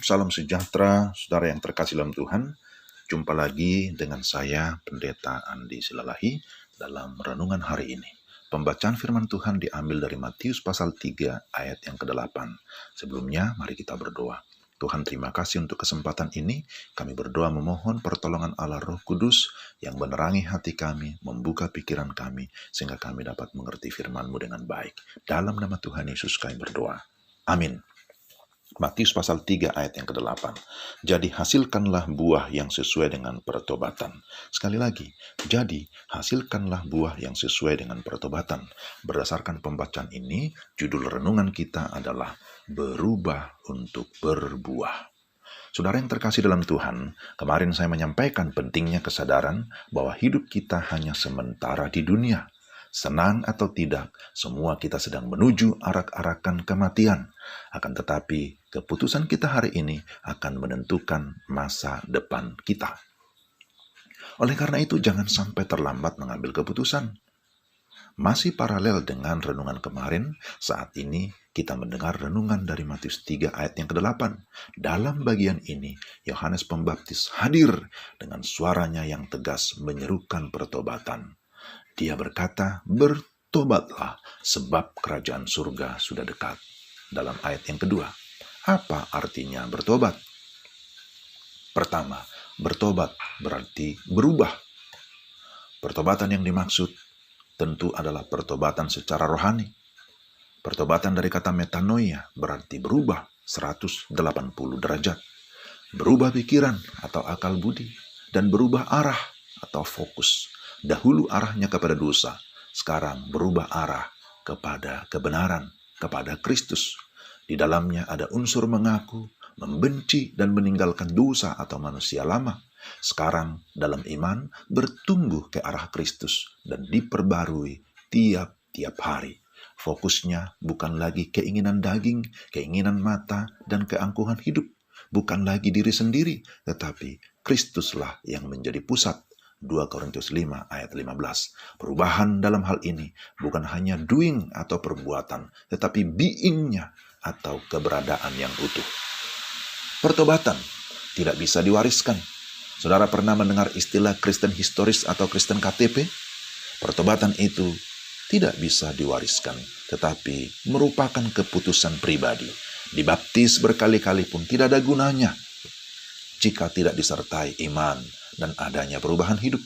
salam sejahtera, saudara yang terkasih dalam Tuhan. Jumpa lagi dengan saya, Pendeta Andi Silalahi, dalam renungan hari ini. Pembacaan firman Tuhan diambil dari Matius pasal 3 ayat yang ke-8. Sebelumnya, mari kita berdoa. Tuhan, terima kasih untuk kesempatan ini. Kami berdoa memohon pertolongan Allah Roh Kudus yang menerangi hati kami, membuka pikiran kami, sehingga kami dapat mengerti firman-Mu dengan baik. Dalam nama Tuhan Yesus kami berdoa. Amin. Matius pasal 3 ayat yang ke-8. Jadi hasilkanlah buah yang sesuai dengan pertobatan. Sekali lagi, jadi hasilkanlah buah yang sesuai dengan pertobatan. Berdasarkan pembacaan ini, judul renungan kita adalah berubah untuk berbuah. Saudara yang terkasih dalam Tuhan, kemarin saya menyampaikan pentingnya kesadaran bahwa hidup kita hanya sementara di dunia. Senang atau tidak, semua kita sedang menuju arak-arakan kematian. Akan tetapi, keputusan kita hari ini akan menentukan masa depan kita. Oleh karena itu, jangan sampai terlambat mengambil keputusan. Masih paralel dengan renungan kemarin, saat ini kita mendengar renungan dari Matius 3 ayat yang ke-8. Dalam bagian ini, Yohanes Pembaptis hadir dengan suaranya yang tegas menyerukan pertobatan. Dia berkata, bertobatlah sebab kerajaan surga sudah dekat. Dalam ayat yang kedua, apa artinya bertobat? Pertama, bertobat berarti berubah. Pertobatan yang dimaksud tentu adalah pertobatan secara rohani. Pertobatan dari kata metanoia berarti berubah 180 derajat. Berubah pikiran atau akal budi, dan berubah arah atau fokus. Dahulu arahnya kepada dosa, sekarang berubah arah kepada kebenaran, kepada Kristus. Di dalamnya ada unsur mengaku, membenci dan meninggalkan dosa atau manusia lama. Sekarang dalam iman bertumbuh ke arah Kristus dan diperbarui tiap-tiap hari. Fokusnya bukan lagi keinginan daging, keinginan mata, dan keangkuhan hidup. Bukan lagi diri sendiri, tetapi Kristuslah yang menjadi pusat. 2 Korintus 5 ayat 15. Perubahan dalam hal ini bukan hanya doing atau perbuatan, tetapi being-nya atau keberadaan yang utuh. Pertobatan tidak bisa diwariskan. Saudara pernah mendengar istilah Kristen historis atau Kristen KTP? Pertobatan itu tidak bisa diwariskan, tetapi merupakan keputusan pribadi. Dibaptis berkali-kali pun tidak ada gunanya jika tidak disertai iman dan adanya perubahan hidup.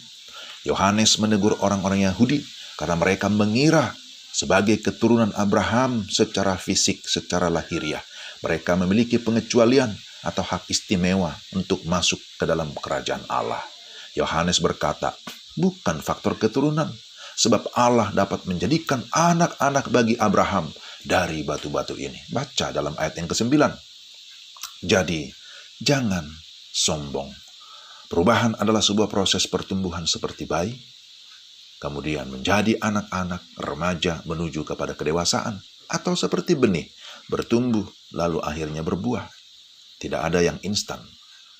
Yohanes menegur orang-orang Yahudi karena mereka mengira sebagai keturunan Abraham secara fisik, secara lahiriah. Mereka memiliki pengecualian atau hak istimewa untuk masuk ke dalam kerajaan Allah. Yohanes berkata, bukan faktor keturunan, sebab Allah dapat menjadikan anak-anak bagi Abraham dari batu-batu ini. Baca dalam ayat yang ke-9. Jadi, jangan sombong. Perubahan adalah sebuah proses pertumbuhan seperti bayi, kemudian menjadi anak-anak, remaja menuju kepada kedewasaan, atau seperti benih, bertumbuh lalu akhirnya berbuah. Tidak ada yang instan,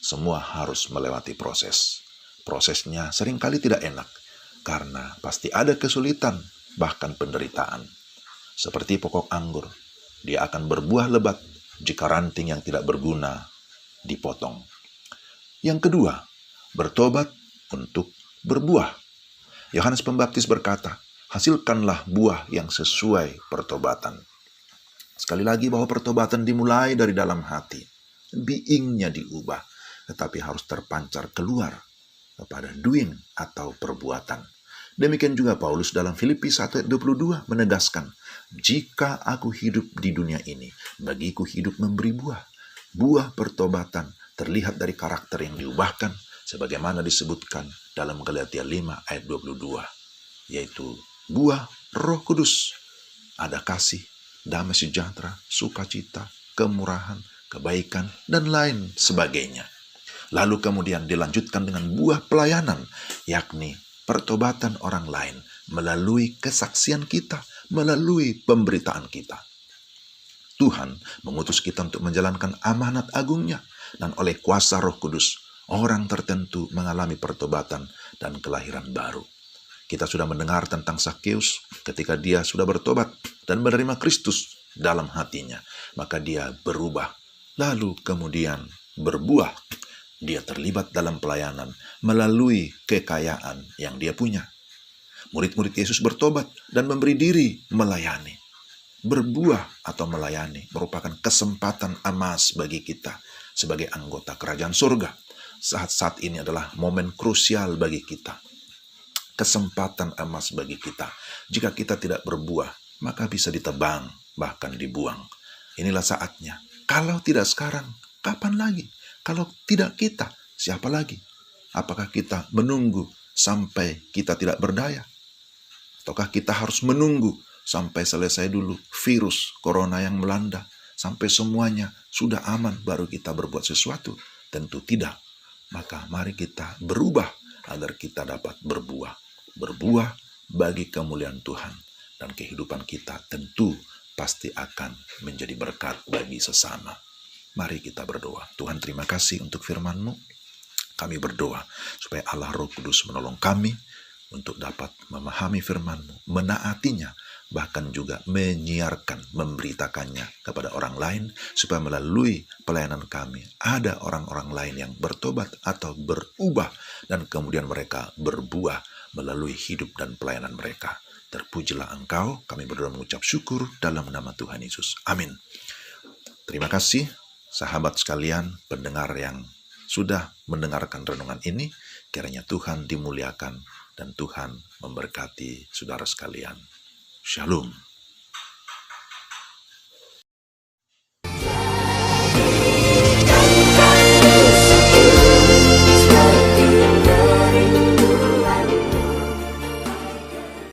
semua harus melewati proses. Prosesnya seringkali tidak enak, karena pasti ada kesulitan, bahkan penderitaan. Seperti pokok anggur, dia akan berbuah lebat jika ranting yang tidak berguna dipotong. Yang kedua, bertobat untuk berbuah. Yohanes Pembaptis berkata, hasilkanlah buah yang sesuai pertobatan. Sekali lagi bahwa pertobatan dimulai dari dalam hati. Being-nya diubah, tetapi harus terpancar keluar kepada doing atau perbuatan. Demikian juga Paulus dalam Filipi 1 ayat 22 menegaskan, jika aku hidup di dunia ini, bagiku hidup memberi buah. Buah pertobatan terlihat dari karakter yang diubahkan, sebagaimana disebutkan dalam Galatia 5 ayat 22, yaitu buah Roh Kudus. Ada kasih, damai sejahtera, sukacita, kemurahan, kebaikan, dan lain sebagainya. Lalu kemudian dilanjutkan dengan buah pelayanan, yakni pertobatan orang lain melalui kesaksian kita, melalui pemberitaan kita. Tuhan mengutus kita untuk menjalankan amanat agungnya, dan oleh kuasa Roh Kudus, orang tertentu mengalami pertobatan dan kelahiran baru. Kita sudah mendengar tentang Zakheus ketika dia sudah bertobat dan menerima Kristus dalam hatinya, maka dia berubah. lalu kemudian berbuah. Dia terlibat dalam pelayanan melalui kekayaan yang dia punya. Murid-murid Yesus bertobat dan memberi diri melayani. Berbuah atau melayani merupakan kesempatan emas bagi kita sebagai anggota kerajaan surga. Saat-saat ini adalah momen krusial bagi kita. Kesempatan emas bagi kita. Jika kita tidak berbuah, maka bisa ditebang, bahkan dibuang. Inilah saatnya. Kalau tidak sekarang, kapan lagi? Kalau tidak kita, siapa lagi? Apakah kita menunggu sampai kita tidak berdaya? Ataukah kita harus menunggu sampai selesai dulu virus corona yang melanda, sampai semuanya sudah aman baru kita berbuat sesuatu? Tentu tidak. Maka mari kita berubah agar kita dapat berbuah. Berbuah bagi kemuliaan Tuhan. Dan kehidupan kita tentu pasti akan menjadi berkat bagi sesama. Mari kita berdoa. Tuhan, terima kasih untuk firman-Mu. Kami berdoa supaya Allah Roh Kudus menolong kami untuk dapat memahami firman-Mu, menaatinya, bahkan juga menyiarkan, memberitakannya kepada orang lain, supaya melalui pelayanan kami ada orang-orang lain yang bertobat atau berubah, dan kemudian mereka berbuah melalui hidup dan pelayanan mereka. Terpujilah Engkau, kami berdoa mengucap syukur dalam nama Tuhan Yesus. Amin. Terima kasih sahabat sekalian, pendengar yang sudah mendengarkan renungan ini. Kiranya Tuhan dimuliakan dan Tuhan memberkati saudara sekalian. Shalom.